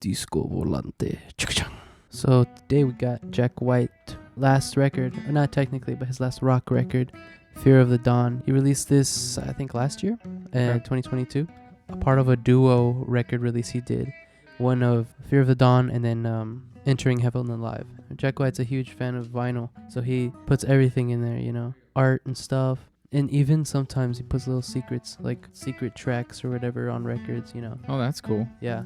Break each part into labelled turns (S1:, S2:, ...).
S1: Disco Volante. So today we got Jack White last record, or not technically, but his last rock record, Fear of the Dawn. He released this, I think, last year, 2022. A part of a duo record release he did. One of Fear of the Dawn and then Entering Heaven Alive. Jack White's a huge fan of vinyl, so he puts everything in there, you know, art and stuff. And even sometimes he puts little secrets, like secret tracks or whatever on records, you know.
S2: Oh, that's cool.
S1: Yeah.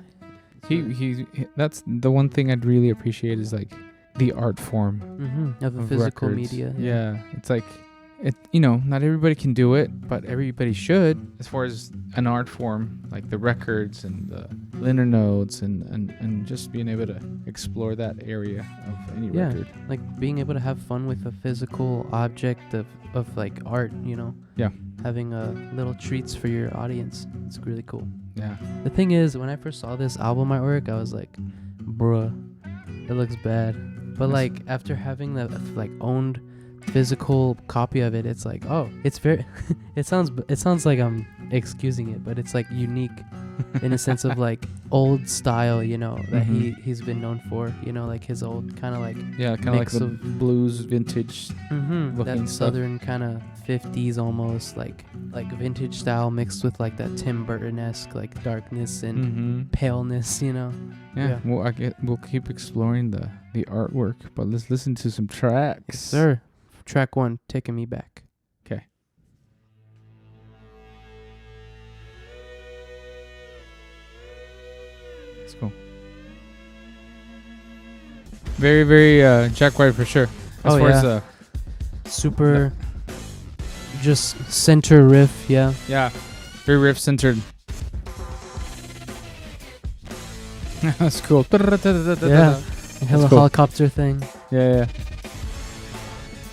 S2: He that's the one thing I'd really appreciate is like the art form
S1: of the physical
S2: records.
S1: media.
S2: Yeah, it's like it. You know, not everybody can do it, but everybody should. As far as an art form, like the records and the liner notes and just being able to explore that area of any record.
S1: Like being able to have fun with a physical object of like art, you know.
S2: Yeah.
S1: Having little treats for your audience. It's really cool.
S2: Yeah.
S1: The thing is, when I first saw this album artwork, I was like, bruh, it looks bad. But like after having the like owned physical copy of it, it's like, oh, it's very it sounds like I'm excusing it, but it's like unique in a sense of like old style, you know, that he's been known for, you know, like his old kind of like
S2: like the blues vintage
S1: that
S2: stuff.
S1: southern kind of 50s almost like vintage style mixed with like that Tim Burton-esque like darkness and paleness, you know.
S2: Yeah. Well, we'll keep exploring the artwork, but let's listen to some tracks.
S1: Yes, sir. Track 1, Taking Me Back.
S2: Okay. Let's go. Very, very Jack White for sure. As far as
S1: super just center riff, yeah.
S2: Yeah. Very riff centered. That's cool.
S1: Yeah. Cool. Helicopter thing.
S2: Yeah.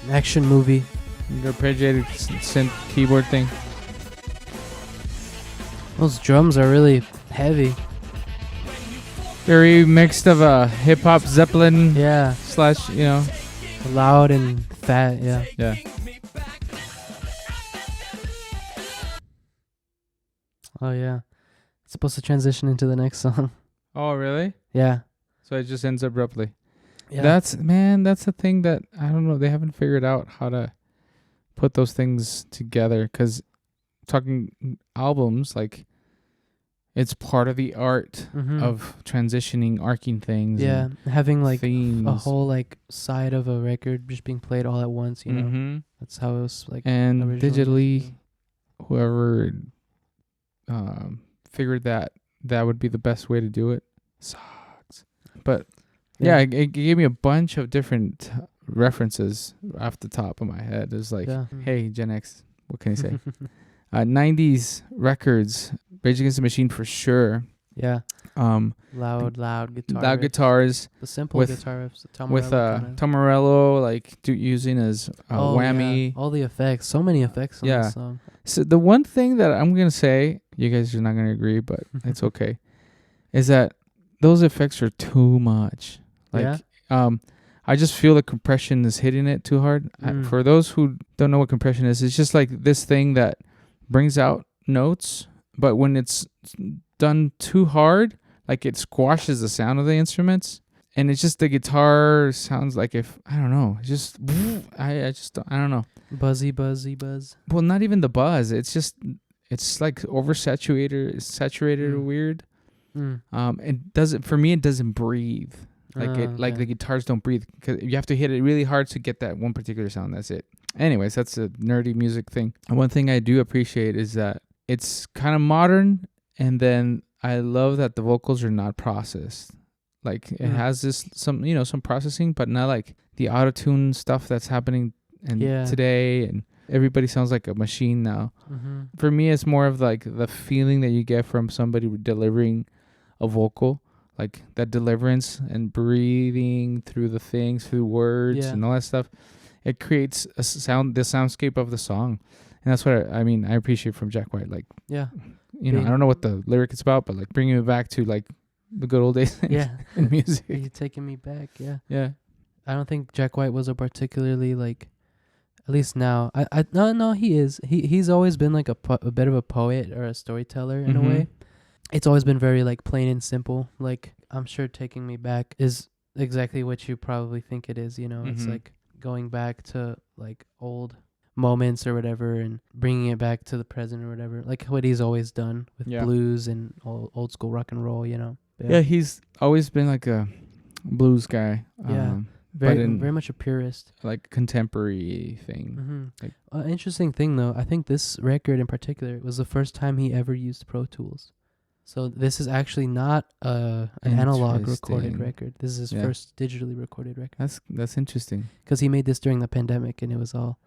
S1: Action movie.
S2: Your arpeggiated synth keyboard thing.
S1: Those drums are really heavy.
S2: Very mixed of a hip hop Zeppelin.
S1: Yeah.
S2: Slash, you know.
S1: Loud and fat, yeah.
S2: Yeah.
S1: Oh yeah. It's supposed to transition into the next song.
S2: Oh really?
S1: Yeah.
S2: So it just ends abruptly.
S1: Yeah.
S2: That's the thing that I don't know. They haven't figured out how to put those things together. Because talking albums, like it's part of the art of transitioning, arcing things.
S1: Yeah, having like
S2: themes.
S1: a whole like side of a record just being played all at once. You know, that's how it was like.
S2: And digitally, whoever figured that would be the best way to do it sucks. But yeah, it gave me a bunch of different references off the top of my head. It was like, hey, Gen X, what can I say? 90s records, Rage Against the Machine for sure.
S1: Yeah. Loud guitar.
S2: Loud guitars.
S1: The simple guitar riffs.
S2: With Tom Morello, like using as whammy.
S1: Yeah. All the effects. So many effects on this song.
S2: So the one thing that I'm going to say, you guys are not going to agree, but it's okay, is that those effects are too much. Like, I just feel the compression is hitting it too hard. For those who don't know what compression is, it's just like this thing that brings out notes, but when it's done too hard, like it squashes the sound of the instruments, and it's just the guitar sounds like I don't know, it's just I don't know.
S1: Buzz.
S2: Well, not even the buzz. It's just like saturated or weird. It doesn't, for me, it doesn't breathe. Like the guitars don't breathe, because you have to hit it really hard to get that one particular sound. That's it. Anyways, that's a nerdy music thing. And one thing I do appreciate is that it's kind of modern, and then I love that the vocals are not processed. Like it has some processing, but not like the auto-tune stuff that's happening today, and everybody sounds like a machine now. For me, it's more of like the feeling that you get from somebody delivering a vocal. Like that deliverance and breathing through the things, through words and all that stuff. It creates the soundscape of the song. And that's what I appreciate from Jack White. Like, I don't know what the lyric is about, but like bringing me back to like the good old days in music.
S1: You're taking me back. Yeah.
S2: Yeah.
S1: I don't think Jack White was a particularly like, at least now. No, he is. He's always been like a bit of a poet or a storyteller in a way. It's always been very like plain and simple. Like I'm sure Taking Me Back is exactly what you probably think it is. You know, it's like going back to like old moments or whatever and bringing it back to the present or whatever, like what he's always done with blues and old school rock and roll, you know.
S2: Yeah, he's always been like a blues guy.
S1: Very much a purist,
S2: like contemporary thing. Like,
S1: interesting thing though, I think this record in particular was the first time he ever used Pro Tools. So this is actually not an analog recorded record. This is his first digitally recorded record.
S2: That's interesting.
S1: Because he made this during the pandemic, and it was all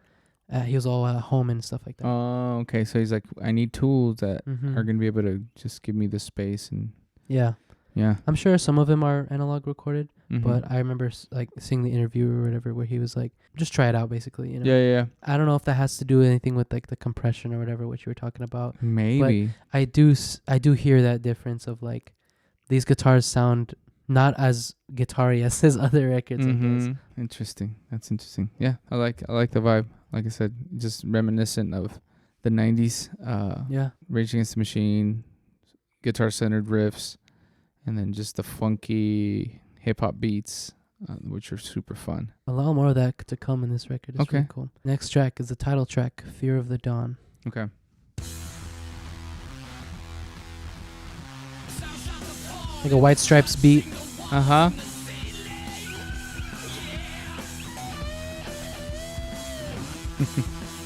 S1: he was all at home and stuff like that.
S2: Oh, okay. So he's like, I need tools that are gonna be able to just give me the space and.
S1: Yeah. I'm sure some of them are analog recorded, but I remember like seeing the interview or whatever where he was like, just try it out, basically. You know.
S2: Yeah.
S1: I don't know if that has to do with anything with like the compression or whatever, what you were talking about.
S2: Maybe.
S1: But I do hear that difference of like these guitars sound not as guitar-y as his other records. I guess.
S2: Interesting. That's interesting. Yeah, I like the vibe. Like I said, just reminiscent of the 90s. Rage Against the Machine, guitar-centered riffs, and then just the funky hip-hop beats, which are super fun.
S1: A lot more of that to come in this record. It's really cool. Next track is the title track, Fear of the Dawn.
S2: Okay.
S1: Like a White Stripes beat.
S2: Uh-huh.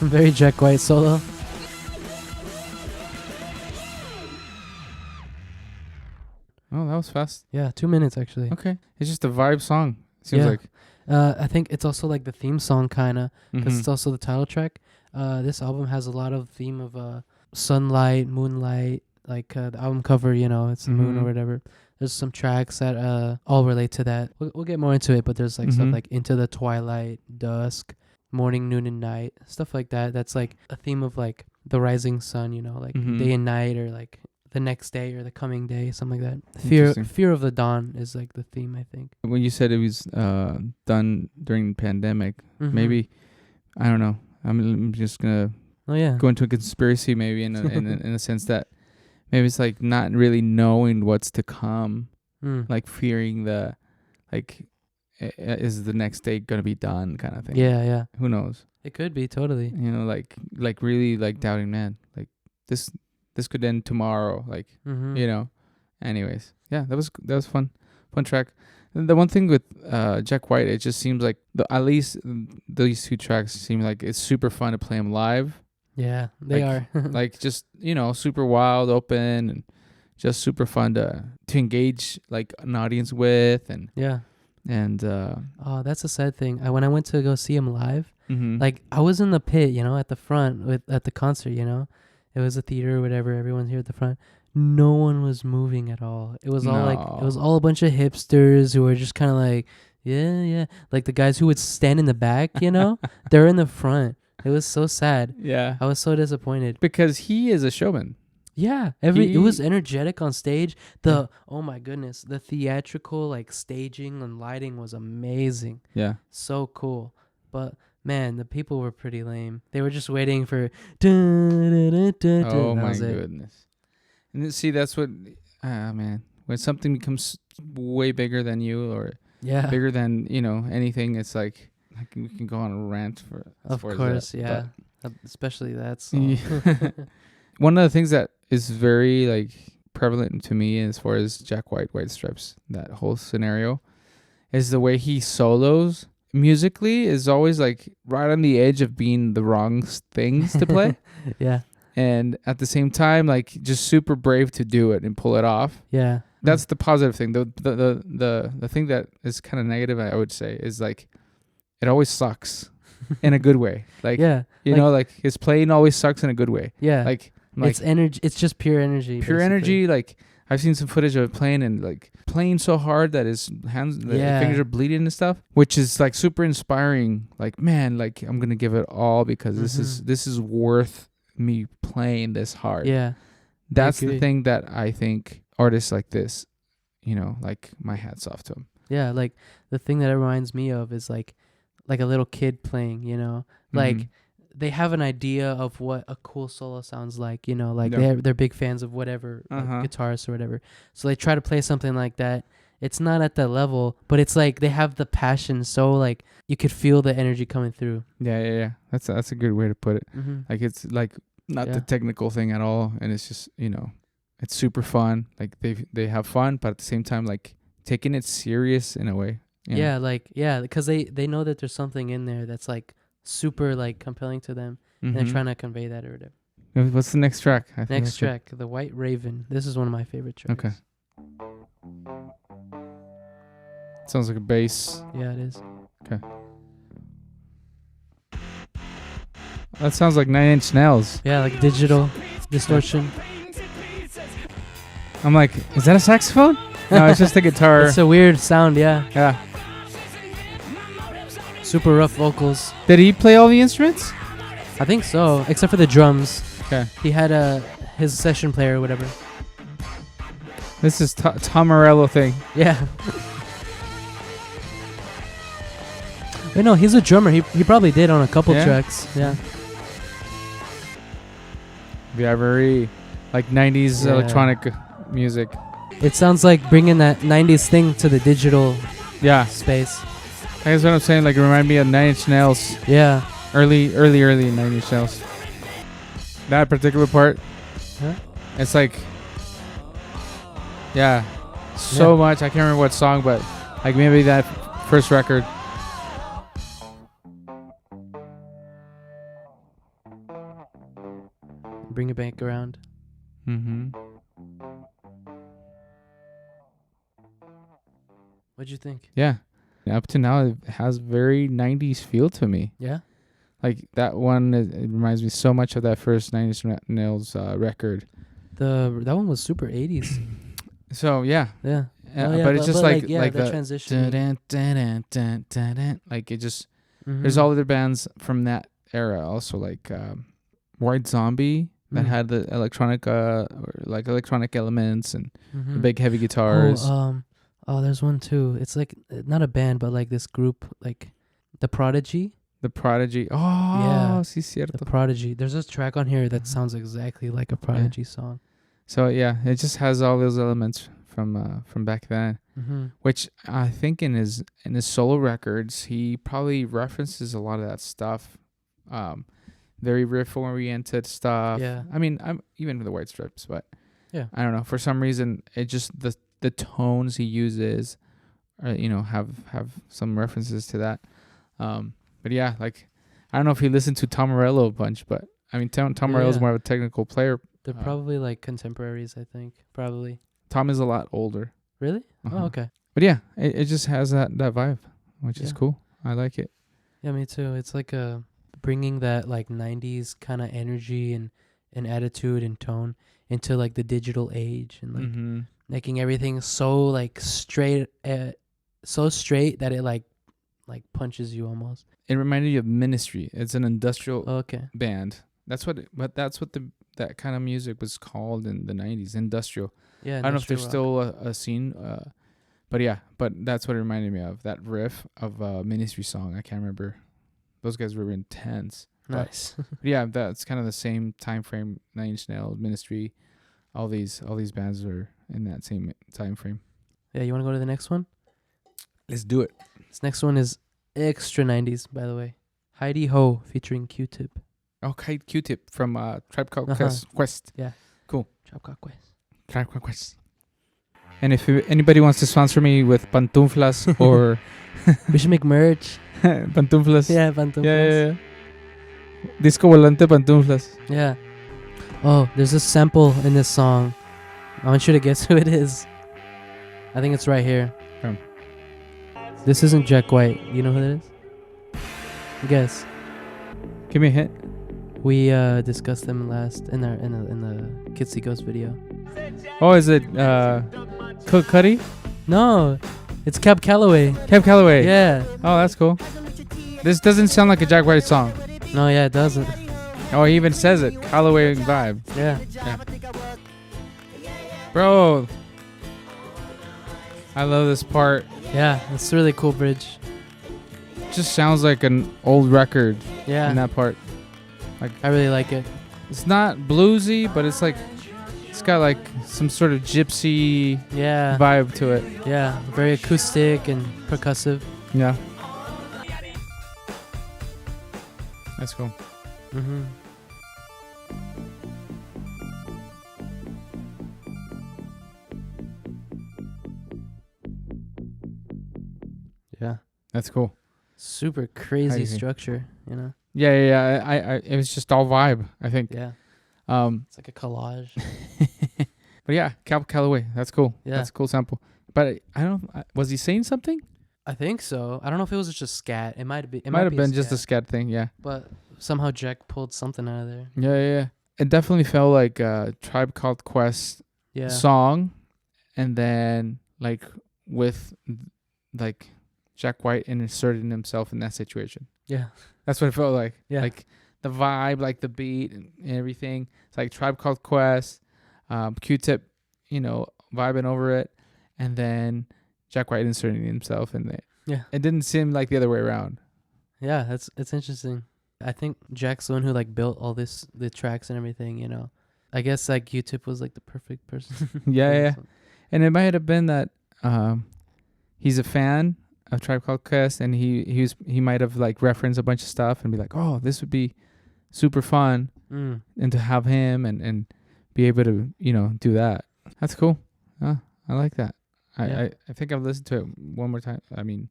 S1: Very Jack White solo.
S2: Oh, that was fast.
S1: Yeah, 2 minutes actually.
S2: Okay. It's just a vibe song. Seems like.
S1: I think it's also like the theme song kind of, because it's also the title track. This album has a lot of theme of sunlight, moonlight, like the album cover, you know, it's the moon or whatever. There's some tracks that all relate to that. We'll get more into it, but there's like stuff like Into the Twilight, Dusk, Morning, Noon, and Night, stuff like that. That's like a theme of like the rising sun, you know, like day and night, or like the next day or the coming day, something like that. Fear of the dawn is like the theme, I think.
S2: When you said it was done during the pandemic, maybe, I don't know. I'm just gonna go into a conspiracy, maybe in a sense that maybe it's like not really knowing what's to come, like fearing the like. Is the next day gonna be done, kind of thing.
S1: Yeah.
S2: Who knows?
S1: It could be, totally.
S2: You know, like really like doubting, man. Like this could end tomorrow. Like you know. Anyways, yeah, that was fun track. And the one thing with Jack White, it just seems like at least these two tracks seem like it's super fun to play them live.
S1: Yeah, they are.
S2: Like just, you know, super wild, open, and just super fun to engage like an audience with, and And
S1: oh, that's a sad thing. When I went to go see him live,
S2: mm-hmm.
S1: like I was in the pit, you know, at the front at the concert, you know, it was a theater or whatever. Everyone's here at the front. No one was moving at all. It was all a bunch of hipsters who were just kind of like, yeah, like the guys who would stand in the back, you know, they're in the front. It was so sad.
S2: Yeah,
S1: I was so disappointed
S2: because he is a showman.
S1: Yeah, it was energetic on stage. Oh my goodness, the theatrical like staging and lighting was amazing.
S2: Yeah,
S1: so cool. But man, the people were pretty lame. They were just waiting for. Oh
S2: my goodness! And see, that's what, man. When something becomes way bigger than you, or bigger than anything, it's like we can go on a rant for.
S1: Of course, yeah. Especially that song.
S2: One of the things that is very like prevalent to me as far as Jack White Stripes, that whole scenario, is the way he solos musically is always like right on the edge of being the wrong things to play.
S1: Yeah.
S2: And at the same time, like just super brave to do it and pull it off.
S1: Yeah.
S2: That's the positive thing. The thing that is kind of negative, I would say, is like it always sucks in a good way. Like, you know, like his playing always sucks in a good way.
S1: Yeah.
S2: Like
S1: it's energy. It's just pure energy.
S2: Pure energy. Like I've seen some footage of it playing and like playing so hard that his hands, fingers are bleeding and stuff, which is like super inspiring. Like, man, like I'm gonna give it all because this is worth me playing this hard.
S1: Yeah,
S2: that's the thing that I think artists like this, like my hat's off to them.
S1: Yeah, like the thing that it reminds me of is like a little kid playing. Like. They have an idea of what a cool solo sounds like, like they're big fans of whatever, like guitarists or whatever. So they try to play something like that, it's not at that level, but it's like they have the passion, so like you could feel the energy coming through.
S2: Yeah. That's a good way to put it.
S1: Mm-hmm.
S2: Like it's like not
S1: Yeah.
S2: the technical thing at all, and it's just it's super fun. Like they have fun, but at the same time like taking it serious in a way.
S1: Because they know that there's something in there that's like super like compelling to them, and they're trying to convey that or whatever.
S2: What's the next track? I think
S1: Next
S2: that's it.
S1: track, The White Raven. This is one of my favorite tracks.
S2: Okay. Sounds like a bass.
S1: Yeah, it is.
S2: That sounds like 9 Inch Nails.
S1: Yeah, like digital distortion.
S2: I'm like, is that a saxophone? No, it's just a guitar.
S1: It's a weird sound, yeah.
S2: Yeah.
S1: Super rough vocals.
S2: Did he play all the instruments?
S1: I think so, except for the drums.
S2: Okay.
S1: He had his session player or whatever.
S2: This is Tom Morello thing.
S1: Yeah. But no, he's a drummer. He probably did on a couple tracks. Yeah.
S2: Yeah, very like 90s electronic music.
S1: It sounds like bringing that 90s thing to the digital space.
S2: That's what I'm saying. Like, it reminded me of 9 Inch Nails.
S1: Yeah.
S2: Early 9 Inch Nails. That particular part.
S1: Huh?
S2: It's like, so much. I can't remember what song, but like maybe that first record.
S1: Bring it back around.
S2: Mm-hmm.
S1: What'd you think?
S2: Yeah. Up to now, it has very 90s feel to me.
S1: Yeah?
S2: Like, that one, it reminds me so much of that first 9 Inch Nails record.
S1: That one was super 80s.
S2: So, yeah.
S1: Yeah.
S2: But it's just like
S1: the transition.
S2: Like, it just... There's all other bands from that era also, like White Zombie, that had the electronic elements and the big heavy guitars.
S1: There's one too. It's like not a band, but like this group, like The Prodigy.
S2: The Prodigy. Oh,
S1: yeah.
S2: Sí, cierto.
S1: The Prodigy. There's this track on here that sounds exactly like a Prodigy song.
S2: So yeah, it just has all those elements from back then, which I think in his solo records he probably references a lot of that stuff. Very riff oriented stuff.
S1: Yeah.
S2: I mean, I'm even with the White Stripes, but
S1: yeah,
S2: I don't know. For some reason, it just the tones he uses, have some references to that. But yeah, like I don't know if he listened to Tom Morello a bunch, but I mean, Tom Morello's more of a technical player.
S1: They're probably like contemporaries, I think. Probably.
S2: Tom is a lot older.
S1: Really? Oh, okay.
S2: But yeah, it just has that vibe, which is cool. I like it.
S1: Yeah, me too. It's like bringing that like 90s kind of energy and attitude and tone into like the digital age and like making everything so like straight that it like punches you almost.
S2: It reminded you of Ministry. It's an industrial band. That's what that kind of music was called in the 90s, industrial.
S1: Yeah,
S2: I don't know if there's still a scene, but that's what it reminded me of. That riff of a Ministry song. I can't remember. Those guys were intense.
S1: Nice.
S2: But yeah, that's kind of the same time frame. 9 Inch Nails, Ministry, all these bands are in that same time frame.
S1: Yeah, you want to go to the next one?
S2: Let's do it.
S1: This next one is extra 90s, by the way. Heidi Ho featuring Q-Tip.
S2: Oh, Q-Tip from Tribe Called Quest.
S1: Yeah.
S2: Cool.
S1: Tribe Called Quest.
S2: Tribe Called Quest. And if anybody wants to sponsor me with pantuflas or...
S1: We should make merch.
S2: Pantuflas.
S1: Yeah, pantuflas.
S2: Yeah. Disco Volante Pantuflas.
S1: Yeah. Oh, there's a sample in this song. I want you to guess who it is. I think it's right here. This isn't Jack White. You know who that is? Guess.
S2: Give me a hint.
S1: We discussed them last in the Kids See Ghost video.
S2: Oh, is it Cook Cuddy?
S1: No, it's Cab Calloway.
S2: Cab Calloway.
S1: Yeah.
S2: Oh, that's cool. This doesn't sound like a Jack White song.
S1: No, yeah, it doesn't.
S2: Oh, he even says it. Calloway vibe.
S1: Yeah.
S2: Bro, I love this part.
S1: Yeah, it's a really cool bridge.
S2: Just sounds like an old record.
S1: Yeah.
S2: In that part.
S1: Like I really like it.
S2: It's not bluesy, but it's like it's got like some sort of gypsy
S1: Yeah.
S2: vibe to it.
S1: Yeah. Very acoustic and percussive.
S2: Yeah. That's cool.
S1: Mm-hmm. Yeah.
S2: That's cool.
S1: Super crazy
S2: Crazy.
S1: structure, you know?
S2: Yeah. I it was just all vibe, I think.
S1: Yeah.
S2: Um,
S1: It's like a collage.
S2: but yeah, Cal Calloway. That's cool.
S1: Yeah.
S2: That's a cool sample. But I don't. Was he saying something?
S1: I think so. I don't know if it was just scat. It might be. It
S2: Might have been just a
S1: scat.
S2: scat thing. Yeah.
S1: But somehow Jack pulled something out of there.
S2: Yeah. It definitely felt like a Tribe Called Quest
S1: Yeah.
S2: song, and then like with like Jack White inserting himself in that situation.
S1: Yeah.
S2: That's what it felt like.
S1: Yeah.
S2: Like the vibe, like the beat and everything. It's like Tribe Called Quest, Q-Tip, vibing over it, and then Jack White inserting himself in there.
S1: Yeah.
S2: It didn't seem like the other way around.
S1: Yeah, it's interesting. I think Jack's the one who like built all the tracks and everything, you know. I guess like Q-Tip was like the perfect person.
S2: Yeah. And it might have been that he's a fan of Tribe Called Quest, and he might have like referenced a bunch of stuff and be like, oh, this would be super fun, and to have him and be able to do that. That's cool. I like that.
S1: Yeah.
S2: I think I've listened to it one more time. I mean,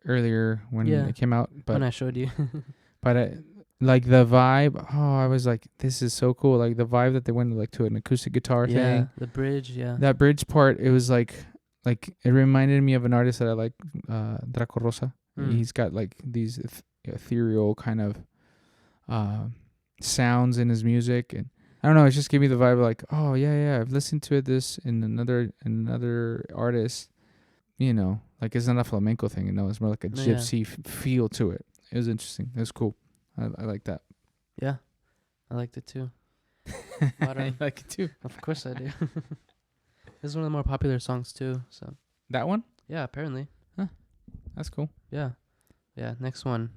S2: earlier when
S1: Yeah.
S2: it came out, but
S1: When I showed you.
S2: but like the vibe. Oh, I was like, this is so cool. Like the vibe that they went like to an acoustic guitar
S1: Yeah,
S2: thing.
S1: the bridge, yeah.
S2: That bridge part, it was like it reminded me of an artist that I like, Draco Rosa. He's got like these ethereal kind of sounds in his music, and I don't know, it just gave me the vibe like, oh yeah, I've listened to this in another artist, like it's not a flamenco thing, it's more like a gypsy feel to it. It was interesting. It was cool. I like that.
S1: Yeah. I liked it too. But,
S2: I like it too.
S1: of course I do. This is one of the more popular songs too, so
S2: That one?
S1: yeah, apparently.
S2: That's cool.
S1: Yeah. Yeah, next one.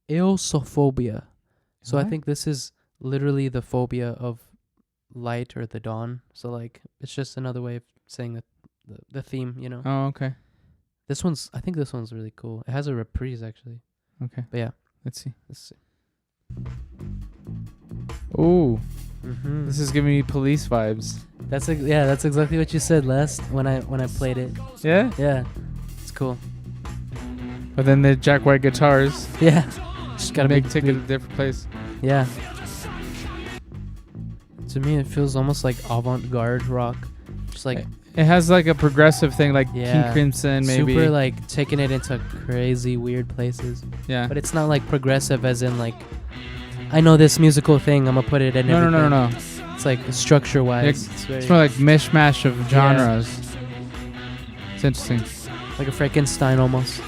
S1: Eosophobia. So I
S2: What?
S1: think this is literally the phobia of light or the dawn. So like it's just another way of saying the theme,
S2: Oh, okay.
S1: I think this one's really cool. It has a reprise actually.
S2: Okay.
S1: But yeah,
S2: Let's see.
S1: let's see.
S2: Ooh,
S1: Mm-hmm.
S2: this is giving me police vibes.
S1: That's exactly what you said last when I played it.
S2: Yeah?
S1: Yeah. It's cool.
S2: But then the Jack White guitars
S1: Yeah. Just gotta
S2: take it a different place.
S1: Yeah. To me, it feels almost like avant-garde rock. Just like
S2: It has like a progressive thing, like
S1: Yeah.
S2: King Crimson, maybe.
S1: super like taking it into crazy weird places.
S2: Yeah.
S1: But it's not like progressive as in like I know this musical thing, I'm gonna put it in everything.
S2: No.
S1: It's like structure wise.
S2: It's more like mishmash of genres. It's interesting.
S1: like a Frankenstein almost.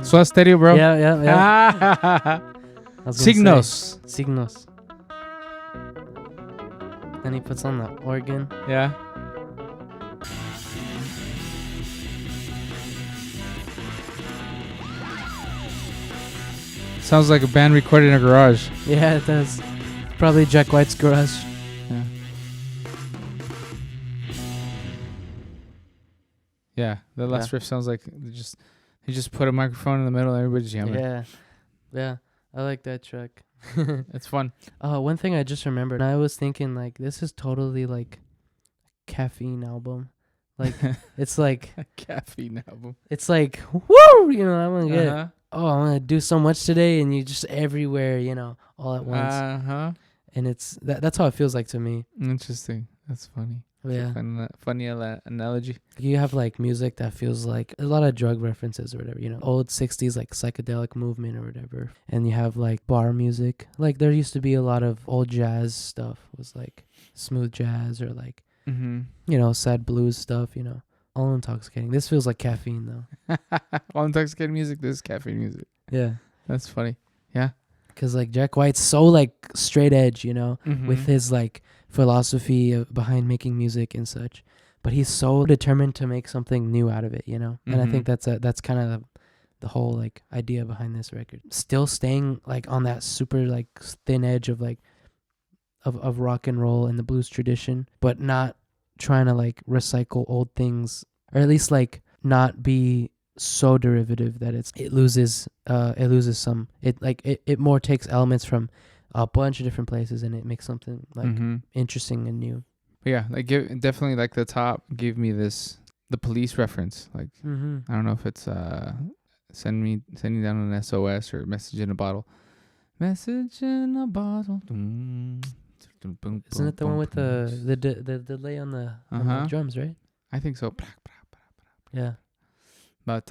S2: So that's stereo, bro.
S1: Yeah. I was gonna say,
S2: Signos.
S1: Signos. Then he puts on the organ.
S2: Yeah. Sounds like a band recorded in a garage.
S1: Yeah, it does. Probably Jack White's garage.
S2: Yeah. Yeah. The last riff sounds like they just put a microphone in the middle and everybody's jamming.
S1: Yeah. I like that track.
S2: It's fun.
S1: One thing I just remembered. I was thinking like this is totally like caffeine album. Like it's like
S2: A caffeine album.
S1: it's like woo, I'm gonna get
S2: Uh-huh.
S1: I'm gonna do so much today, and you just everywhere, all at once.
S2: Uh-huh.
S1: And it's that's how it feels like to me.
S2: Interesting. That's funny.
S1: Yeah.
S2: Funny analogy.
S1: You have like music that feels like a lot of drug references or whatever, old 60s like psychedelic movement or whatever. And you have like bar music. Like there used to be a lot of old jazz stuff, was like smooth jazz or like, sad blues stuff, all intoxicating. This feels like caffeine though.
S2: All intoxicating music, this is caffeine music.
S1: Yeah.
S2: That's funny. Yeah.
S1: Cause like Jack White's so like straight edge,
S2: Mm-hmm.
S1: with his like philosophy behind making music and such. But he's so determined to make something new out of it, And I think that's kind of the whole like idea behind this record. Still staying like on that super like thin edge of like of rock and roll and the blues tradition, but not trying to like recycle old things, or at least like not be so derivative that it loses some. It more takes elements from a bunch of different places and it makes something like interesting and new.
S2: But yeah, like definitely like the top gave me the Police reference. Like I don't know if it's sending down an SOS or message in a bottle. Message in a bottle.
S1: Isn't it the one with the delay on the drums, right?
S2: I think so.
S1: Yeah.
S2: But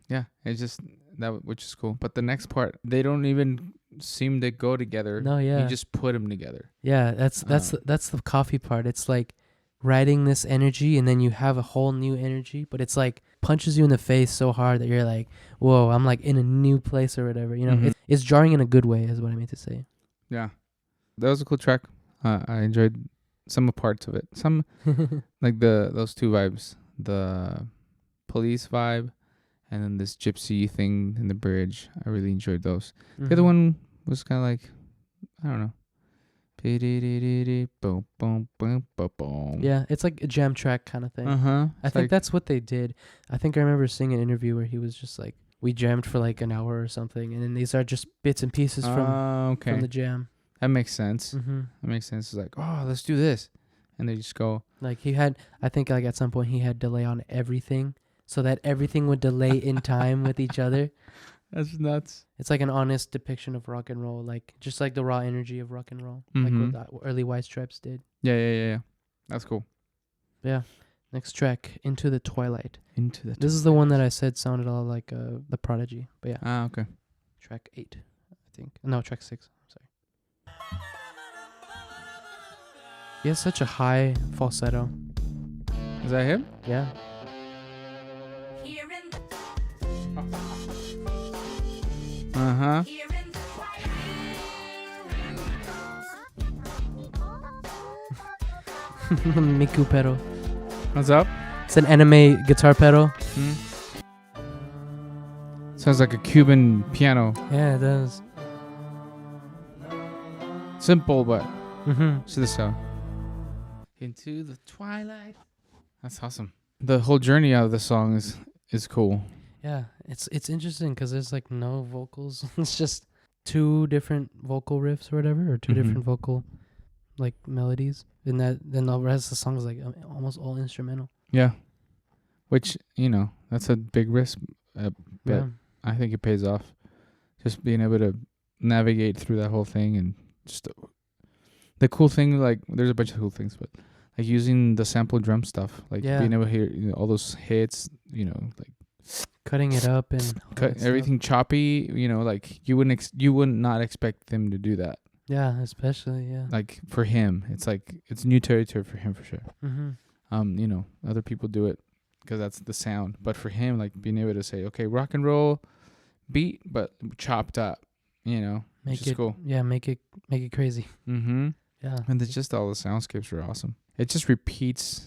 S2: yeah, it's just that, which is cool. But the next part, they don't even seem to go together.
S1: No, yeah.
S2: You just put them together.
S1: Yeah, that's the coffee part. It's like writing this energy, and then you have a whole new energy, but it's like punches you in the face so hard that you're like, whoa, I'm like in a new place or whatever. You know, it's jarring in a good way, is what I mean to say.
S2: Yeah, that was a cool track. I enjoyed some parts of it. Some like those two vibes, the Police vibe, and then this gypsy thing in the bridge. I really enjoyed those. The other one was kind of like, I don't know.
S1: Yeah, it's like a jam track kind of thing. I think that's what they did. I think I remember seeing an interview where he was just like, we jammed for like an hour or something, and then these are just bits and pieces from the jam.
S2: That makes sense. That makes sense. It's like, oh, let's do this, and they just go.
S1: Like I think like at some point he had delay on everything, so that everything would delay in time with each other.
S2: That's nuts.
S1: It's like an honest depiction of rock and roll, like just like the raw energy of rock and roll, like what the early White Stripes did.
S2: Yeah. That's cool.
S1: Yeah. Next track, Into the Twilight. This is the one that I said sounded all like the Prodigy, but yeah.
S2: Okay.
S1: Track 8, I think. No, track 6. I'm sorry. He has such a high falsetto.
S2: Is that him?
S1: Yeah. Miku pedal.
S2: What's up?
S1: It's an anime guitar pedal.
S2: Sounds like a Cuban piano.
S1: Yeah, it does.
S2: Simple, but to the sound. Into the Twilight. That's awesome. The whole journey out of the song is cool.
S1: Yeah, it's interesting because there's like no vocals. It's just two different vocal riffs or whatever, or two different vocal like melodies. And then the rest of the song is like almost all instrumental.
S2: Yeah, which that's a big risk, but I think it pays off. Just being able to navigate through that whole thing, and just the cool thing, like there's a bunch of cool things, but like using the sample drum stuff, like being able to hear all those hits, like.
S1: Cutting it up and
S2: cut everything choppy, like you would not expect them to do that.
S1: Yeah, especially
S2: like for him, it's like it's new territory for him for sure. Other people do it because that's the sound, but for him, like being able to say, okay, rock and roll beat, but chopped up,
S1: make
S2: it cool.
S1: Yeah, make it crazy.
S2: Yeah, and it's just all the soundscapes are awesome. It just repeats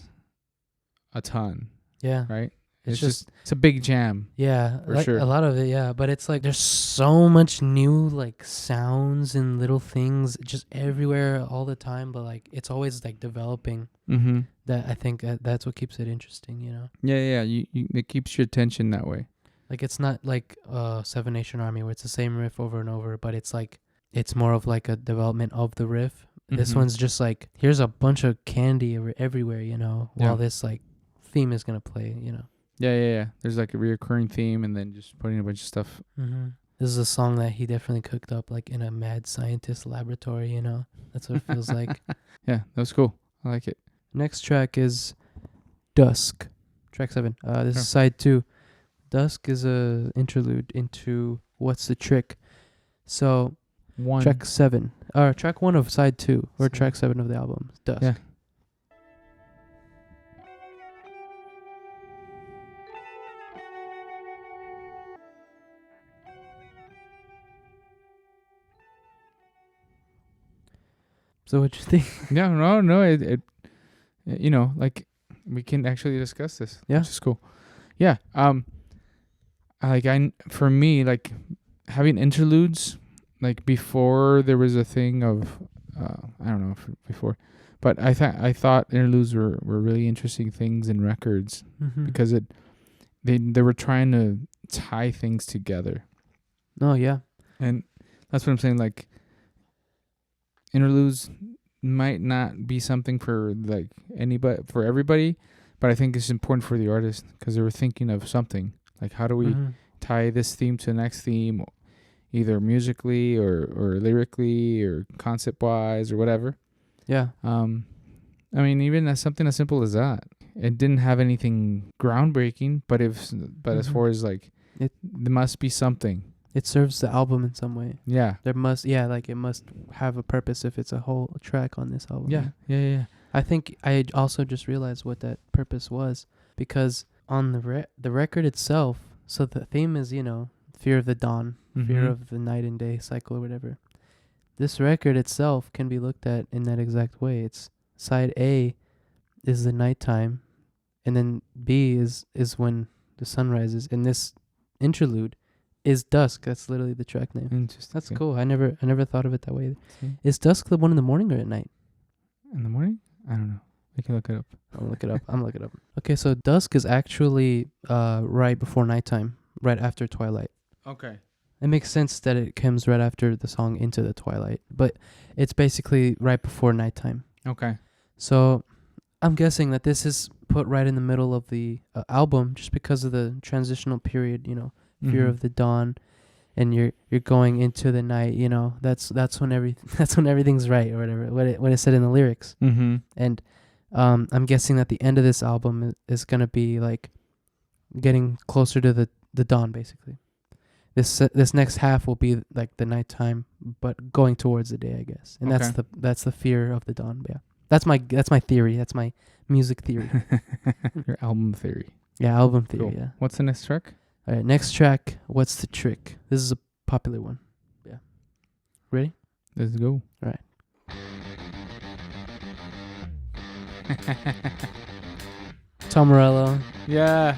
S2: a ton.
S1: Yeah,
S2: right. It's a big jam.
S1: Yeah,
S2: for sure.
S1: A lot of it, yeah. But it's like there's so much new like sounds and little things just everywhere all the time. But like it's always like developing. That I think that's what keeps it interesting,
S2: Yeah. It keeps your attention that way.
S1: Like it's not like Seven Nation Army where it's the same riff over and over, but it's like it's more of like a development of the riff. This one's just like here's a bunch of candy everywhere, while this like theme is gonna play,
S2: Yeah. There's like a reoccurring theme, and then just putting a bunch of stuff.
S1: This is a song that he definitely cooked up like in a mad scientist laboratory, That's what it feels like.
S2: Yeah, that was cool. I like it.
S1: Next track is Dusk. Track 7. This is side 2. Dusk is a interlude into What's the Trick. So, track 7. Or track 1 of side 2. Or track 7 of the album. Dusk.
S2: Yeah.
S1: So what you think?
S2: Yeah, no, it like we can actually discuss this.
S1: Yeah,
S2: which is cool. Yeah, for me, like having interludes, like before there was a thing of, I don't know if before, but I thought interludes were really interesting things in records because they were trying to tie things together.
S1: Oh yeah.
S2: And that's what I'm saying. Like interludes might not be something for like for everybody, but I think it's important for the artist because they were thinking of something. Like how do we tie this theme to the next theme, either musically or lyrically or concept wise or whatever.
S1: Yeah.
S2: I mean, even as something as simple as that, it didn't have anything groundbreaking, but as far as like there must be something.
S1: It serves the album in some way.
S2: Yeah.
S1: It must have a purpose if it's a whole track on this album.
S2: Yeah.
S1: I think I also just realized what that purpose was because on the record itself, so the theme is, fear of the dawn, fear of the night and day cycle or whatever. This record itself can be looked at in that exact way. It's side A is the nighttime, and then B is when the sun rises, and this interlude is dusk. That's literally the track name.
S2: Interesting.
S1: That's cool. I never thought of it that way.
S2: See?
S1: Is dusk the one in the morning or at night?
S2: In the morning? I don't know. We can look it up.
S1: I'm looking it up. Okay, so dusk is actually right before nighttime, right after twilight.
S2: Okay.
S1: It makes sense that it comes right after the song Into the Twilight, but it's basically right before nighttime.
S2: Okay.
S1: So I'm guessing that this is put right in the middle of the album just because of the transitional period, fear of the dawn, and you're going into the night, that's when everything's right or whatever, what it said in the lyrics. And I'm guessing that the end of this album is going to be like getting closer to the dawn, basically. This next half will be like the nighttime, but going towards the day, I guess. And that's the fear of the dawn. Yeah, that's my theory. That's my music theory.
S2: Your album theory.
S1: Yeah, album theory.
S2: Cool.
S1: Yeah.
S2: What's the next track?
S1: All right, next track. What's the trick? This is a popular one. Yeah. Ready?
S2: Let's go.
S1: All right. Tom Morello.
S2: Yeah.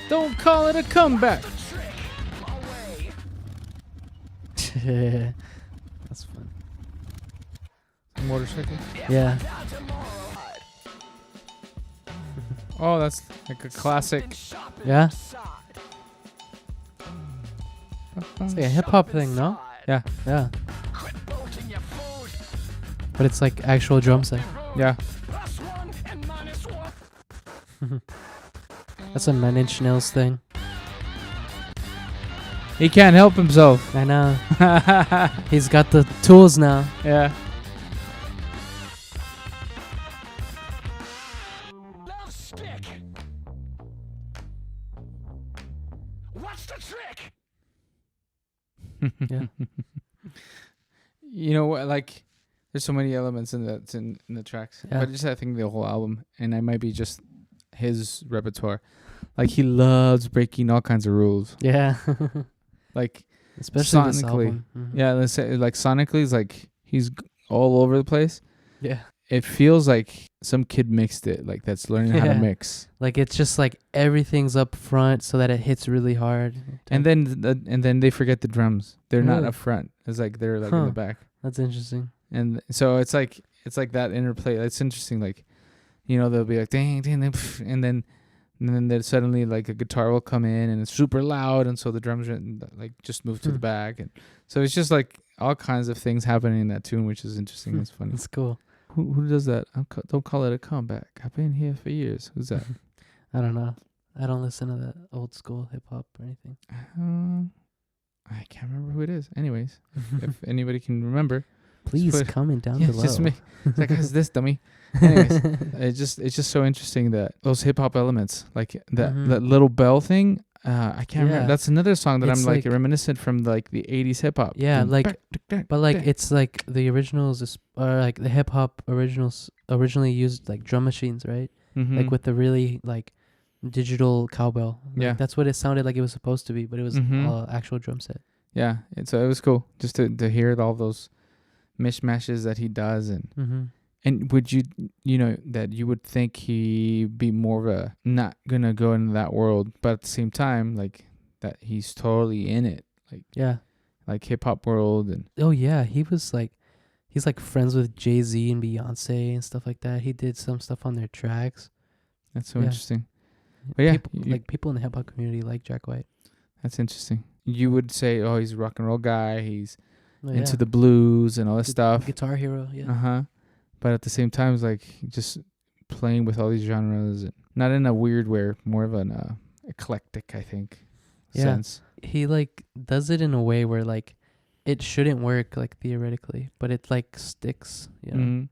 S2: Don't call it a comeback.
S1: That's fun.
S2: Motorcycle?
S1: Yeah.
S2: Oh, that's like a classic.
S1: Yeah? It's like a hip-hop thing, no?
S2: Yeah.
S1: Yeah. But it's like actual drum set.
S2: Yeah.
S1: That's a 9 Inch Nails thing.
S2: He can't help himself.
S1: I know. He's got the tools now.
S2: Yeah.
S3: What's the trick?
S1: Yeah.
S2: You know what? Like, there's so many elements in the tracks.
S1: Yeah.
S2: But just I think the whole album, and it might be just his repertoire. Like he loves breaking all kinds of rules.
S1: Yeah.
S2: Like
S1: especially this
S2: sonically.
S1: album.
S2: Yeah, let's say like sonically, it's like he's all over the place.
S1: Yeah.
S2: It feels like some kid mixed it, like that's learning how to mix.
S1: Like it's just like everything's up front so that it hits really hard.
S2: And then they forget the drums. They're not
S1: Really?
S2: up front. It's like they're like in the back.
S1: That's interesting.
S2: And so it's like that interplay. It's interesting. Like, they'll be like dang, dang, and then there's suddenly like a guitar will come in and it's super loud, and so the drums like just move to the back, and so it's just like all kinds of things happening in that tune, which is interesting. It's funny.
S1: It's cool.
S2: Who does that? Don't call it a comeback. I've been here for years. Who's that?
S1: I don't know. I don't listen to that old school hip hop or anything.
S2: I can't remember who it is. Anyways, if anybody can remember,
S1: please comment down below.
S2: Just me. It's like, how's this, dummy? Anyways, it's just so interesting that those hip hop elements, like that little bell thing. I can't remember. That's another song that I'm like reminiscent from like the 80s hip hop.
S1: Yeah, like, but like it's like the originals are like the hip hop originals originally used like drum machines, right? Like with the really like digital cowbell. Like that's what it sounded like it was supposed to be, but it was actual drum set.
S2: Yeah, and so it was cool just to hear all those mishmashes that he does, and And would you that you would think he'd be more of a not gonna go into that world, but at the same time, like that he's totally in it, like hip hop world and.
S1: Oh yeah, he's like friends with Jay-Z and Beyonce and stuff like that. He did some stuff on their tracks.
S2: That's so interesting. But yeah,
S1: people in the hip hop community like Jack White.
S2: That's interesting. You would say, oh, he's a rock and roll guy. He's
S1: Oh,
S2: into the blues and all this stuff.
S1: Guitar hero, yeah.
S2: Uh-huh. But at the same time, it's like just playing with all these genres. And not in a weird way, more of an eclectic, I think, sense.
S1: He like does it in a way where like it shouldn't work like theoretically, but it like sticks, you know.
S2: Mm-hmm.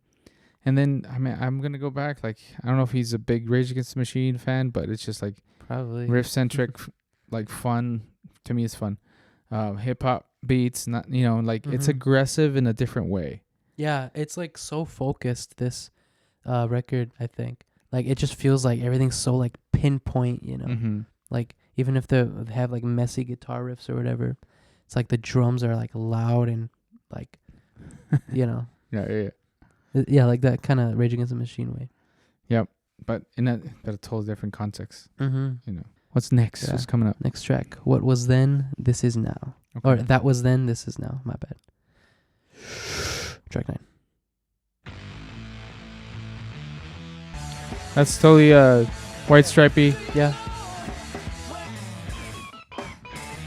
S2: And then I'm gonna go back. Like I don't know if he's a big Rage Against the Machine fan, but it's just like
S1: Probably
S2: riff centric, like fun. To me, it's fun. Hip hop beats, not like it's aggressive in a different way.
S1: Yeah, it's like so focused, this record, I think. Like it just feels like everything's so like pinpoint, you know.
S2: Mm-hmm.
S1: Like even if they have like messy guitar riffs or whatever, it's like the drums are like loud and like
S2: Yeah.
S1: Yeah, like that kind of Rage Against the Machine way.
S2: Yep. But in a totally different context.
S1: Mm-hmm.
S2: What's next?
S1: Yeah.
S2: What's coming up?
S1: Next track. What was then, this is now.
S2: Okay.
S1: Or that was then, this is now. My bad. Track 9.
S2: That's totally White Stripey.
S1: Yeah.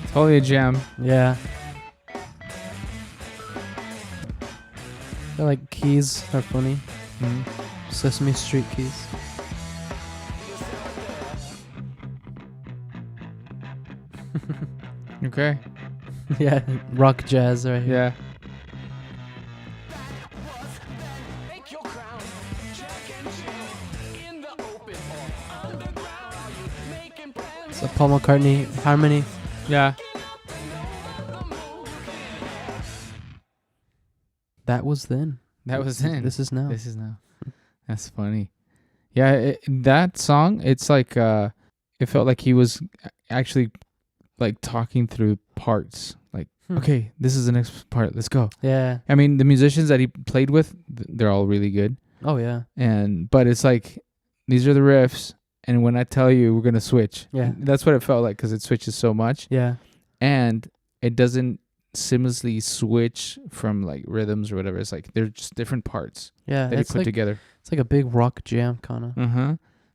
S2: Totally a jam.
S1: Yeah. I like keys are funny.
S2: Mm-hmm.
S1: Sesame Street keys.
S2: Okay.
S1: Yeah, rock jazz right here.
S2: Yeah.
S1: So Paul McCartney harmony.
S2: Yeah.
S1: That was then.
S2: That was then.
S1: This is now.
S2: This is now. That's funny. Yeah, that song, it's like it felt like he was actually like talking through parts. Like, okay, this is the next part. Let's go.
S1: Yeah.
S2: I mean, the musicians that he played with, they're all really good.
S1: Oh yeah.
S2: But it's like these are the riffs, and when I tell you we're gonna switch,
S1: Yeah,
S2: that's what it felt like because it switches so much.
S1: Yeah.
S2: And it doesn't seamlessly switch from like rhythms or whatever. It's like they're just different parts
S1: Yeah.
S2: that he put together.
S1: It's like a big rock jam kind of.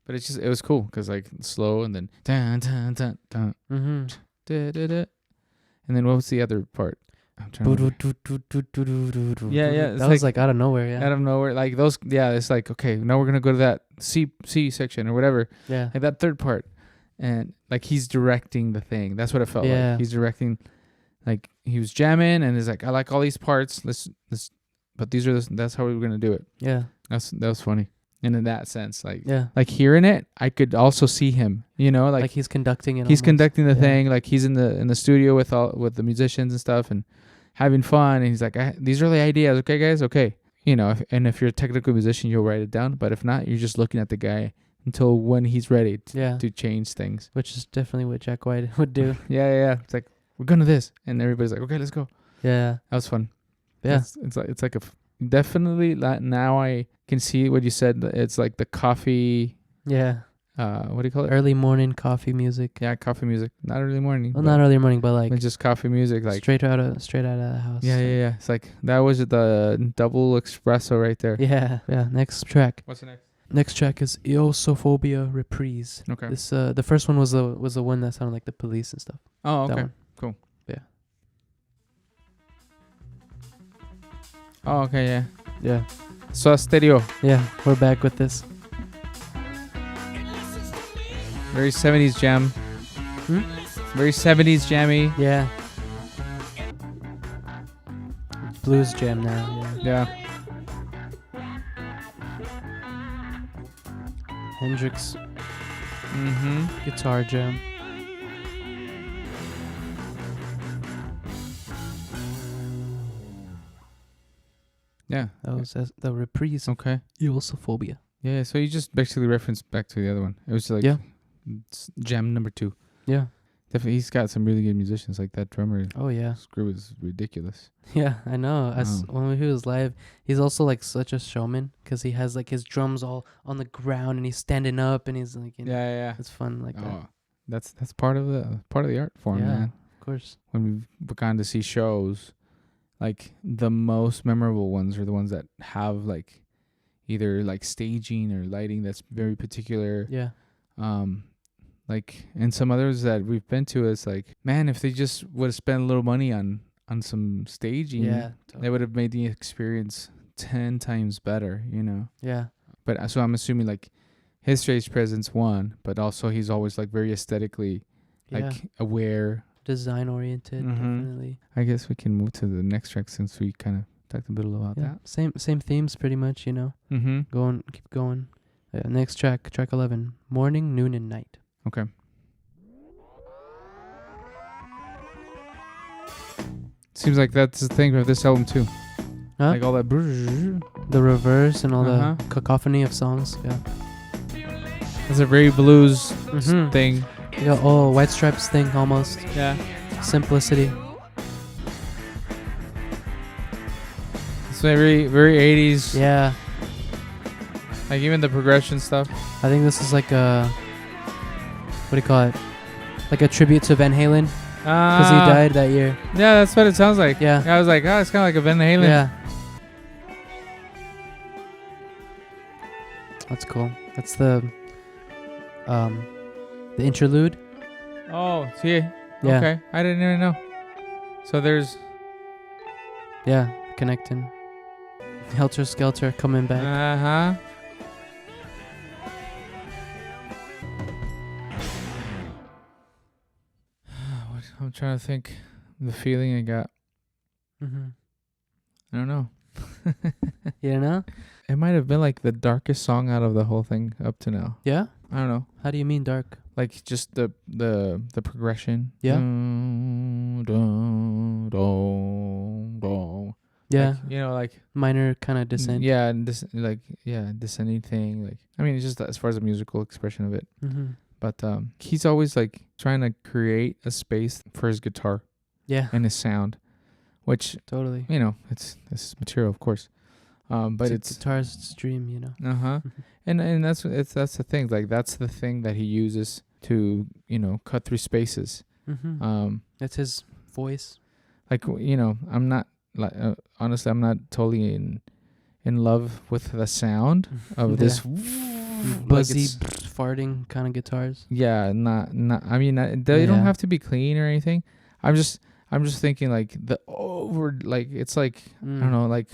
S2: But it's just, it was cool because like slow and then dun dun dun dun da, da, da. And then what was the other part? I'm trying to yeah.
S1: That was like out of nowhere. Yeah.
S2: Out of nowhere, like those. Yeah, it's like okay, now we're gonna go to that C section or whatever.
S1: Yeah.
S2: Like that third part, and like he's directing the thing. That's what it felt like. He's directing. Like he was jamming and he's like, I like all these parts. Let's. But these are that's how we're gonna do it. Yeah. That was funny. And in that sense, like hearing it, I could also see him, like he's conducting it. He's conducting the thing, like he's in the studio with the musicians and stuff and having fun. And he's like, these are the ideas, okay, guys, okay, if you're a technical musician, you'll write it down. But if not, you're just looking at the guy until when he's ready to change things, which is definitely what Jack White would do. Yeah. It's like we're gonna this, and everybody's like, okay, let's go. Yeah, that was fun. Yeah, it's like a definitely now I can see what you said. It's like the coffee. Yeah. What do you call it? Early morning coffee music. Yeah, coffee music. Not early morning. Well, not early morning, but like just coffee music, like straight out of the house. Yeah. It's like that was the double espresso right there. Yeah. Next track. What's the next? Next track is Eosophobia Reprise. Okay. This the first one was the one that sounded like the Police and stuff. Oh, okay. Cool. Yeah. Oh, okay, yeah. Yeah. So stereo. Yeah, we're back with this. Very 70s jam. Very 70s jammy. Yeah. Blues jam now, yeah. Hendrix. Guitar jam. Yeah. That was the reprise. Okay. Eosophobia. Yeah, so you just basically referenced back to the other one. It was like jam number 2. Yeah. Definitely, he's got some really good musicians. Like that drummer
S1: Oh yeah.
S2: screw is ridiculous.
S1: Yeah, I know.
S2: Oh.
S1: When he was live, he's also like such a showman because he has like his drums all on the ground and he's standing up and he's like, you know,
S2: Yeah.
S1: it's fun like that.
S2: Oh, that's part of the art form,
S1: Yeah,
S2: man.
S1: of course.
S2: When we've gone to see shows, like the most memorable ones are the ones that have like either like staging or lighting that's very particular.
S1: Yeah.
S2: Like, and some others that we've been to, it's like, man, if they just would have spent a little money on some staging,
S1: Yeah.
S2: they would have made the experience 10 times better, you know.
S1: Yeah.
S2: But so I'm assuming like his stage presence one, but also he's always like very aesthetically like aware,
S1: design oriented. Definitely.
S2: I guess we can move to the next track since we kind of talked a bit about that.
S1: Same themes pretty much, you know. Keep going. Next track 11, morning, noon, and night.
S2: Okay. Seems like that's the thing with this album too.
S1: Huh?
S2: Like all that.
S1: The reverse and all the cacophony of songs. Yeah.
S2: It's a very blues thing.
S1: Yeah. Oh, White Stripes thing almost.
S2: Yeah.
S1: Simplicity.
S2: It's very 80s.
S1: Yeah.
S2: Like even the progression stuff.
S1: I think this is like a, what do you call it? Like a tribute to Van Halen. Because he died that year.
S2: Yeah, that's what it sounds like.
S1: Yeah.
S2: I was like, it's kind of like a Van Halen.
S1: Yeah. That's cool. That's the interlude.
S2: Oh, see.
S1: Yeah.
S2: Okay. I didn't even know. So there's.
S1: Yeah, connecting. Helter Skelter coming back.
S2: I'm trying to think the feeling I got. I don't know.
S1: You know?
S2: It might have been like the darkest song out of the whole thing up to now.
S1: Yeah?
S2: I don't know.
S1: How do you mean dark?
S2: Like just the progression.
S1: Yeah. Yeah.
S2: Like, you know, like
S1: minor kind of descent.
S2: Yeah, and descending thing. Like, I mean, it's just as far as the musical expression of it. But he's always like trying to create a space for his guitar.
S1: Yeah.
S2: And his sound, which
S1: totally,
S2: you know, it's material, of course. But it's
S1: guitarist's dream, you know.
S2: And that's the thing. Like that's the thing that he uses to, you know, cut through spaces.
S1: That's his voice.
S2: Like, you know, I'm not like honestly, I'm not totally in love with the sound of this
S1: buzzy farting kind of guitars.
S2: Yeah, not. I mean, they don't have to be clean or anything. I'm just thinking like the over, like it's like I don't know, like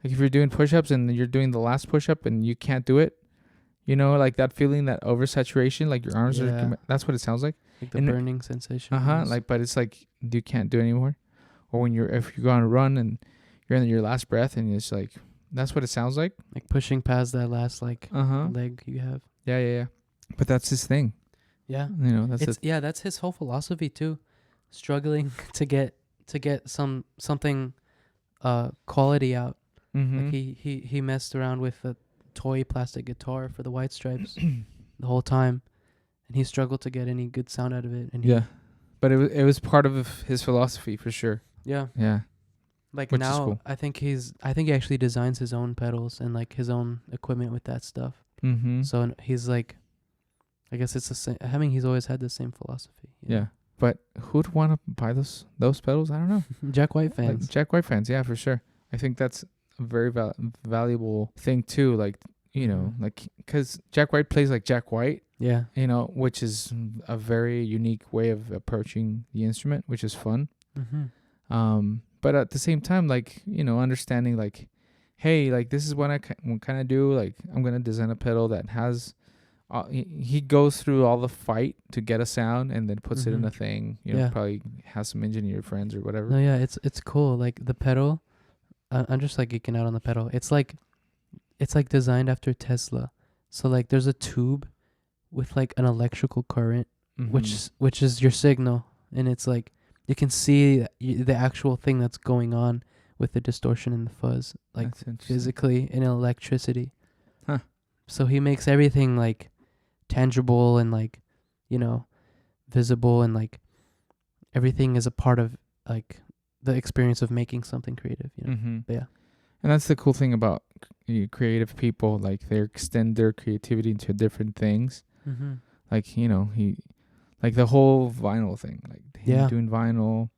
S2: if you're doing push-ups and you're doing the last push-up and you can't do it, you know, like that feeling, that oversaturation, like your arms are. That's what it sounds like.
S1: Like the burning sensation.
S2: Like, but it's like you can't do it anymore. Or if you're going to run and you're in your last breath and it's like that's what it sounds like.
S1: Like pushing past that last leg you have.
S2: Yeah. But that's his thing.
S1: Yeah.
S2: You know,
S1: that's his whole philosophy too. Struggling to get something quality out. Like he messed around with a toy plastic guitar for the White Stripes the whole time, and he struggled to get any good sound out of it. And
S2: but it was part of his philosophy for sure.
S1: Yeah. Like
S2: which
S1: now,
S2: is cool.
S1: I think he actually designs his own pedals and like his own equipment with that stuff. So he's like, I guess it's the same. I mean, he's always had the same philosophy.
S2: Yeah, but who'd want to buy those pedals? I don't know.
S1: Jack White fans.
S2: Like Jack White fans, yeah, for sure. I think that's a very valuable thing too. Like, you know, like because Jack White plays like Jack White.
S1: Yeah.
S2: You know, which is a very unique way of approaching the instrument, which is fun. But at the same time, like, you know, understanding like, hey, like this is what I kind of do. Like I'm gonna design a pedal that has. He goes through all the fight to get a sound and then puts it in a thing. You know, probably has some engineer friends or whatever.
S1: No, yeah, it's cool. Like the pedal, I'm just like geeking out on the pedal. It's like designed after Tesla. So like there's a tube with like an electrical current, which is your signal, and it's like you can see the actual thing that's going on with the distortion and the fuzz, like physically in electricity. So he makes everything like tangible and like, you know, visible, and like everything is a part of like the experience of making something creative, you know.
S2: Mm-hmm.
S1: But yeah.
S2: And that's the cool thing about creative people. Like they extend their creativity into different things.
S1: Mm-hmm.
S2: Like, you know, like the whole vinyl thing, like him
S1: Yeah.
S2: doing vinyl,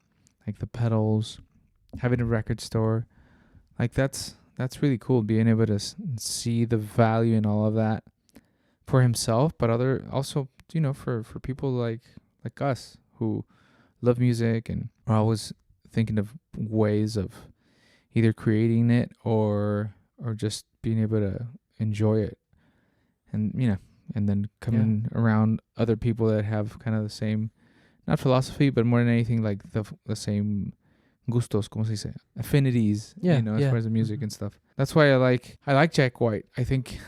S2: like the pedals, having a record store. Like that's really cool, being able to see the value in all of that for himself, but also, you know, for people like us who love music and are always thinking of ways of either creating it or just being able to enjoy it, and you know, and then coming around other people that have kind of the same, not philosophy, but more than anything like the same gustos, como se dice, affinities, you know, as far as the music and stuff. That's why I like Jack White. I think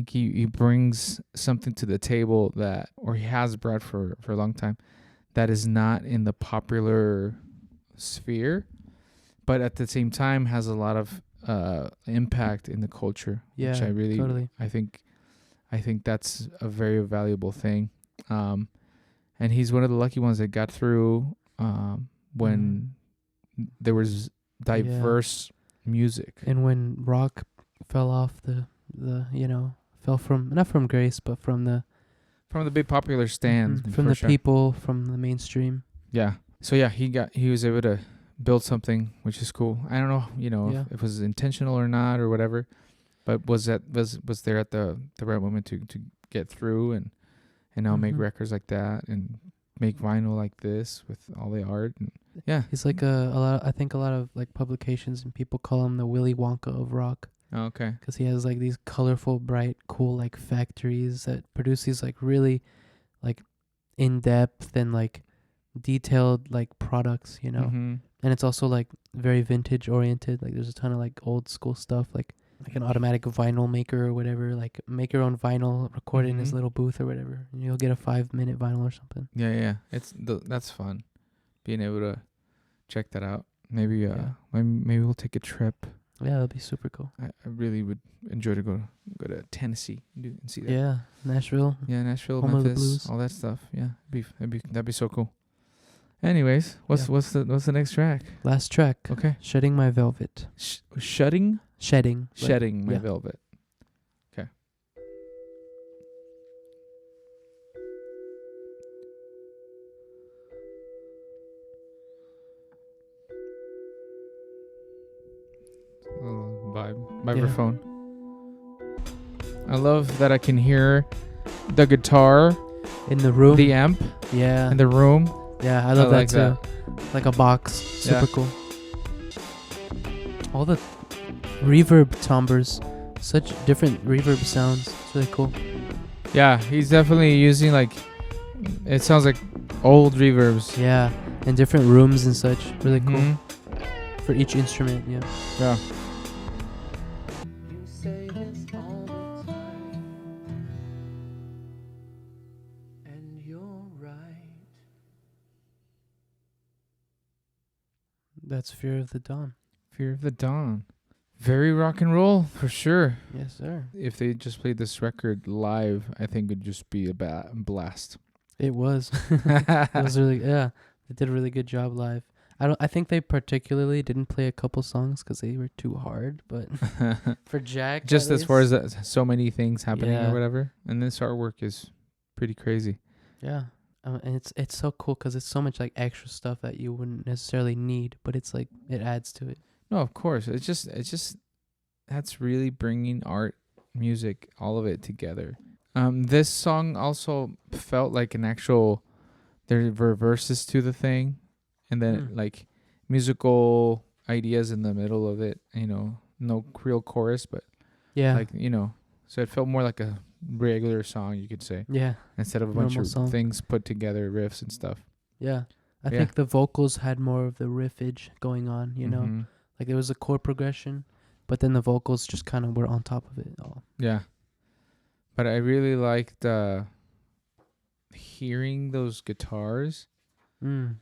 S2: he brings something to the table or he has brought for a long time, that is not in the popular sphere, but at the same time has a lot of impact in the culture, which I really
S1: totally.
S2: I think that's a very valuable thing. And he's one of the lucky ones that got through when there was diverse music.
S1: And when rock fell off the you know, fell from, not from grace, but from the
S2: big popular stands,
S1: from the people, from the mainstream.
S2: Yeah. So yeah, he was able to build something, which is cool. I don't know, you know, if it was intentional or not or whatever, but was there at the right moment to get through and now make records like that and make vinyl like this with all the art. And yeah,
S1: he's like a lot. I think a lot of like publications and people call him the Willy Wonka of rock.
S2: Oh, okay.
S1: Because he has like these colorful, bright, cool like factories that produce these like really like in depth and like detailed like products, you know.
S2: Mm-hmm.
S1: And it's also like very vintage oriented. Like there's a ton of like old school stuff, like an automatic vinyl maker or whatever. Like make your own vinyl, record it in his little booth or whatever, and you'll get a 5-minute vinyl or something.
S2: Yeah. That's fun, being able to check that out. Maybe maybe we'll take a trip.
S1: Yeah, that'd be super cool.
S2: I really would enjoy to go to Tennessee and see that.
S1: Yeah, Nashville.
S2: Yeah, Nashville,
S1: Home of the
S2: Memphis,
S1: blues.
S2: all that stuff. Yeah, that'd be so cool. Anyways, what's the next track?
S1: Last track.
S2: Okay.
S1: Shedding My Velvet.
S2: Shedding my
S1: yeah.
S2: velvet. Okay. Vibraphone. I love that I can hear the guitar
S1: in the room.
S2: The amp.
S1: Yeah.
S2: In the room.
S1: Yeah, I love that too.
S2: That.
S1: Like a box. Super cool. All the reverb timbres. Such different reverb sounds. It's really cool.
S2: Yeah, he's definitely using like, it sounds like old reverbs.
S1: Yeah, in different rooms and such. Really cool.
S2: Mm-hmm.
S1: For each instrument, yeah.
S2: Yeah.
S3: You say this all the time, and you're right.
S1: That's Fear of the Dawn.
S2: Fear of the Dawn. Very rock and roll, for sure.
S1: Yes, sir.
S2: If they just played this record live, I think it'd just be a blast.
S1: It was. It was really, yeah. They did a really good job live. I think they particularly didn't play a couple songs because they were too hard, but for Jack,
S2: just as far as so many things happening or whatever, and this artwork is pretty crazy.
S1: Yeah, and it's so cool because it's so much like extra stuff that you wouldn't necessarily need, but it's like it adds to it.
S2: No, of course. It's just that's really bringing art, music, all of it together. This song also felt like an actual. There were verses to the thing, and then like musical ideas in the middle of it. You know, no real chorus, but like so it felt more like a regular song, you could say.
S1: Yeah.
S2: Instead of a bunch of things put together, riffs and stuff.
S1: Yeah, I think the vocals had more of the riffage going on. You know. Like there was a chord progression, but then the vocals just kind of were on top of it all.
S2: Yeah. But I really liked hearing those guitars in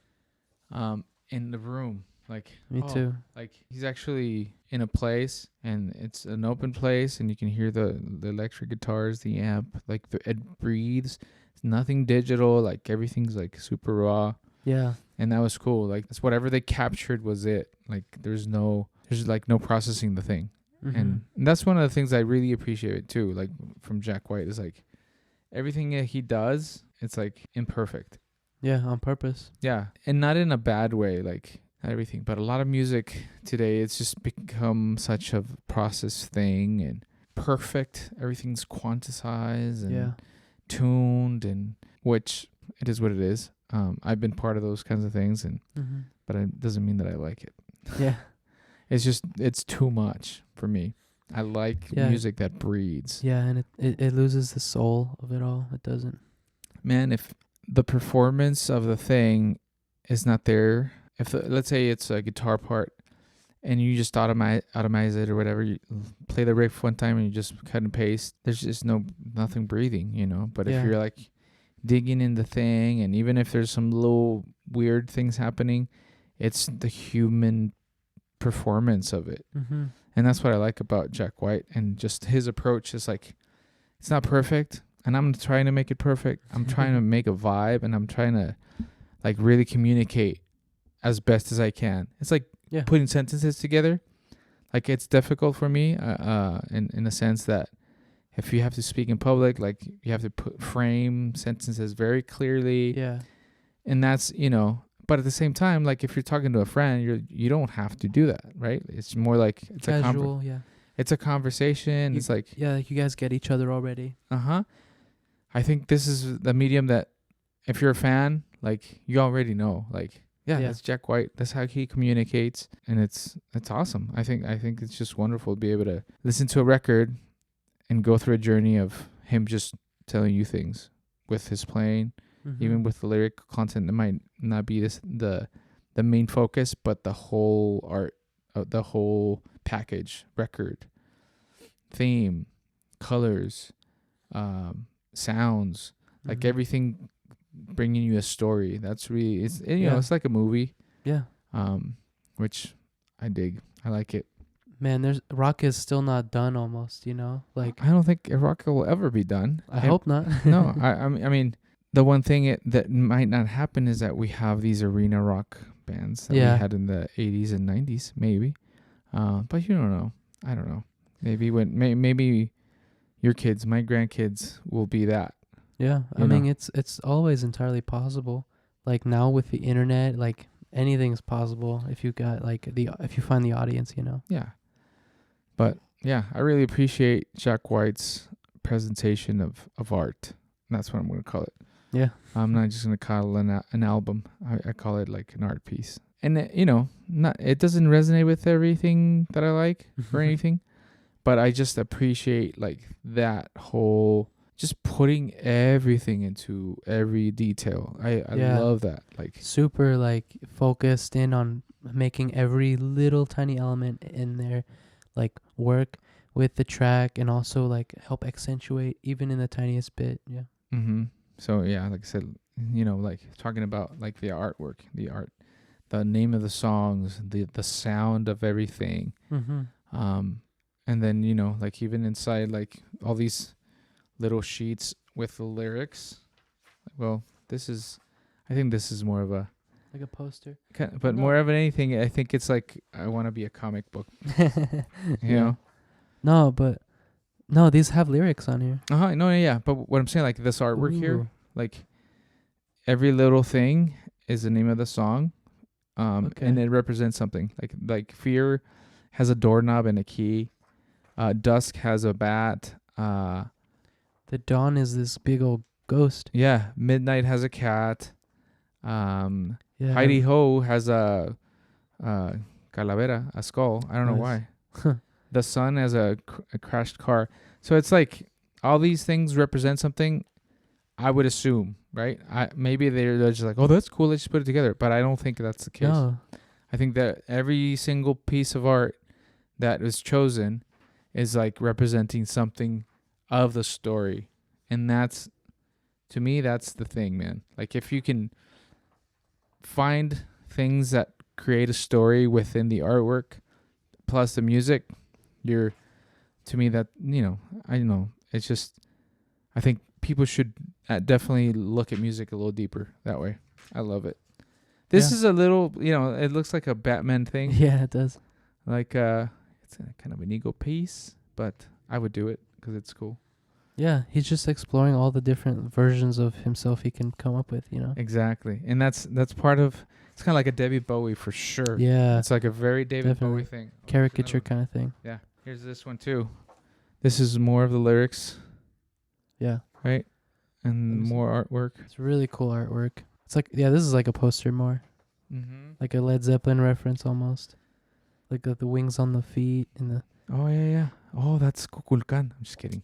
S2: the room. Like
S1: Me too.
S2: Like he's actually in a place and it's an open place and you can hear the electric guitars, the amp, like it breathes. It's nothing digital, like everything's like super raw.
S1: Yeah.
S2: And that was cool. Like it's whatever they captured was it. Like there's like no processing the thing.
S1: Mm-hmm.
S2: And that's one of the things I really appreciate too, like from Jack White, is like everything that he does, it's like imperfect.
S1: Yeah, on purpose.
S2: Yeah. And not in a bad way, like not everything, but a lot of music today, it's just become such a process thing and perfect. Everything's quantized and tuned, and which it is what it is. I've been part of those kinds of things, and but it doesn't mean that I like it.
S1: Yeah.
S2: It's too much for me. I like music that breathes.
S1: Yeah, and it loses the soul of it all. It doesn't.
S2: Man, if the performance of the thing is not there, if let's say it's a guitar part and you just automize it or whatever, you play the riff one time and you just cut and paste, there's just nothing breathing, you know. But if you're like digging in the thing, and even if there's some little weird things happening, it's the human performance of it. And that's what I like about Jack White, and just his approach is like, it's not perfect and I'm trying to make it perfect. I'm trying to make a vibe, and I'm trying to like really communicate as best as I can. It's like putting sentences together. Like it's difficult for me in a sense that if you have to speak in public, like you have to frame sentences very clearly. Yeah. And that's, you know, but at the same time, like if you're talking to a friend, you don't have to do that, right? It's more like it's
S1: casual,
S2: it's a conversation. It's like
S1: like you guys get each other already.
S2: I think this is the medium that if you're a fan, like you already know, like that's Jack White. That's how he communicates, and it's awesome. I think it's just wonderful to be able to listen to a record and go through a journey of him just telling you things with his playing, even with the lyric content that might not be the main focus, but the whole art, the whole package, record, theme, colors, sounds, like everything bringing you a story. That's really, it's it's like a movie. Yeah. Which I dig. I like it.
S1: Man, rock is still not done almost, you know? Like
S2: I don't think rock will ever be done.
S1: I hope not.
S2: No, I mean the one thing that might not happen is that we have these arena rock bands that we had in the 80s and 90s, maybe. But you don't know. I don't know. Maybe maybe your kids, my grandkids, will be that.
S1: Yeah, I mean it's always entirely possible. Like now with the internet, like anything's possible if you got if you find the audience, you know. Yeah.
S2: But yeah, I really appreciate Jack White's presentation of art. That's what I'm going to call it. Yeah. I'm not just going to call it an album. I call it like an art piece. And it doesn't resonate with everything that I like or anything, but I just appreciate like that whole, just putting everything into every detail. I love that. Like
S1: super like focused in on making every little tiny element in there like work with the track, and also like help accentuate even in the tiniest bit. Yeah.
S2: So yeah, like I said, like talking about like the artwork, the art, the name of the songs, the sound of everything. And then like even inside like all these little sheets with the lyrics. Well, I think this is more of a
S1: like a poster,
S2: but more of anything. I think it's like I want to be a comic book. you know.
S1: No, these have lyrics on here.
S2: No, yeah. But what I'm saying, like this artwork here, like every little thing is the name of the song, and it represents something. Like Fear has a doorknob and a key. Dusk has a bat.
S1: The Dawn is this big old ghost.
S2: Yeah. Midnight has a cat. Heidi Ho has a calavera, a skull. I don't know why. The sun has a crashed car. So it's like all these things represent something, I would assume, right? Maybe they're just like, oh, that's cool, let's just put it together. But I don't think that's the case. No. I think that every single piece of art that was chosen is like representing something of the story. And that's, to me, that's the thing, man. Like if you can find things that create a story within the artwork plus the music, you're, to me, that, I know, it's just, I think people should definitely look at music a little deeper that way. I love it. This is a little, it looks like a Batman thing.
S1: Yeah, it does.
S2: Like, it's kind of an ego piece, but I would do it because it's cool.
S1: Yeah, he's just exploring all the different versions of himself he can come up with,
S2: Exactly. And that's part of, it's kind of like a David Bowie for sure.
S1: Yeah.
S2: It's like a very David
S1: Definitely.
S2: Bowie thing.
S1: Caricature kind of thing.
S2: Yeah. Here's this one too. This is more of the lyrics.
S1: Yeah.
S2: Right? And more artwork.
S1: It's really cool artwork. It's like, this is like a poster more.
S2: Mm-hmm.
S1: Like a Led Zeppelin reference almost. Like the wings on the feet and the...
S2: Oh, yeah. Oh, that's Kukulkan. I'm just kidding.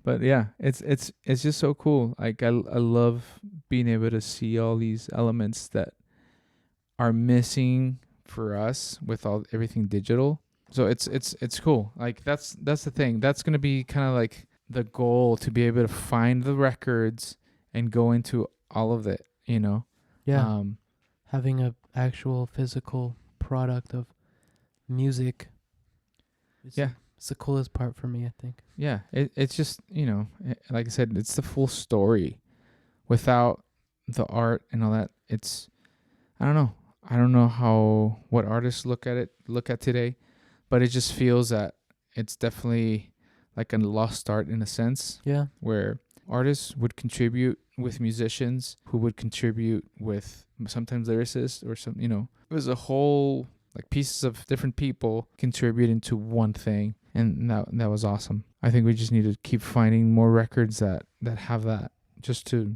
S2: But yeah, it's just so cool. Like I love being able to see all these elements that are missing for us with everything digital. So it's cool. Like that's the thing. That's going to be kind of like the goal, to be able to find the records and go into all of it,
S1: Yeah. Having a actual physical product of music. It's the coolest part for me, I think.
S2: Yeah, it's just, like I said, it's the full story. Without the art and all that, it's, I don't know what artists look at today, but it just feels that it's definitely like a lost art in a sense.
S1: Yeah.
S2: Where artists would contribute with musicians who would contribute with sometimes lyricists or some, it was a whole, like, pieces of different people contributing to one thing. And that was awesome. I think we just need to keep finding more records that have that, just to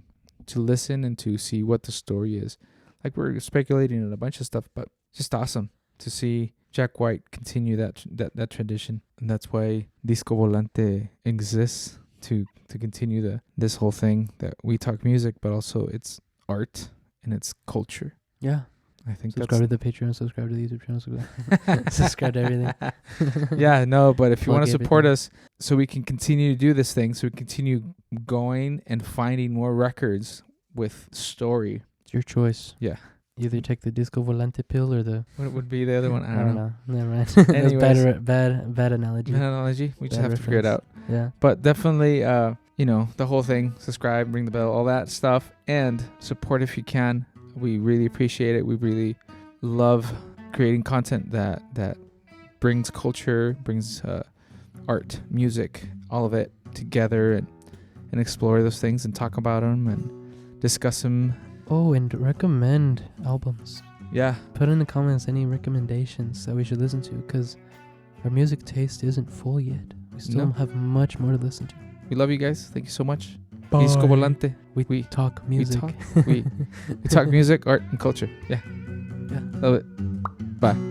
S2: listen and to see what the story is. Like, we're speculating on a bunch of stuff, but just awesome to see Jack White continue that tradition. And that's why Disco Volante exists, to continue this whole thing that we talk music, but also it's art and it's culture.
S1: Yeah.
S2: I think
S1: subscribe to the Patreon, subscribe to the YouTube channel, subscribe to everything.
S2: Yeah, no, but if you want to
S1: Plug
S2: support
S1: everything.
S2: us so we can continue to do this thing, so we continue going and finding more records with story.
S1: It's your choice.
S2: Yeah.
S1: Either take the Disco Volante pill or the...
S2: What would be the other one? I don't know.
S1: Never mind. That's
S2: Anyways.
S1: bad analogy.
S2: Bad analogy? We just
S1: Bad
S2: have to figure it out.
S1: reference. Yeah.
S2: But definitely, the whole thing, subscribe, ring the bell, all that stuff, and support if you can. We really appreciate it. We really love creating content that brings culture, brings art, music, all of it together, and explore those things and talk about them and discuss them.
S1: Oh, and recommend albums.
S2: Yeah.
S1: Put in the comments any recommendations that we should listen to, because our music taste isn't full yet. We still have much more to listen to.
S2: We love you guys. Thank you so much.
S1: Bye.
S2: Disco Volante.
S1: We talk music.
S2: We talk music, art, and culture. Yeah.
S1: Yeah.
S2: Love it. Bye.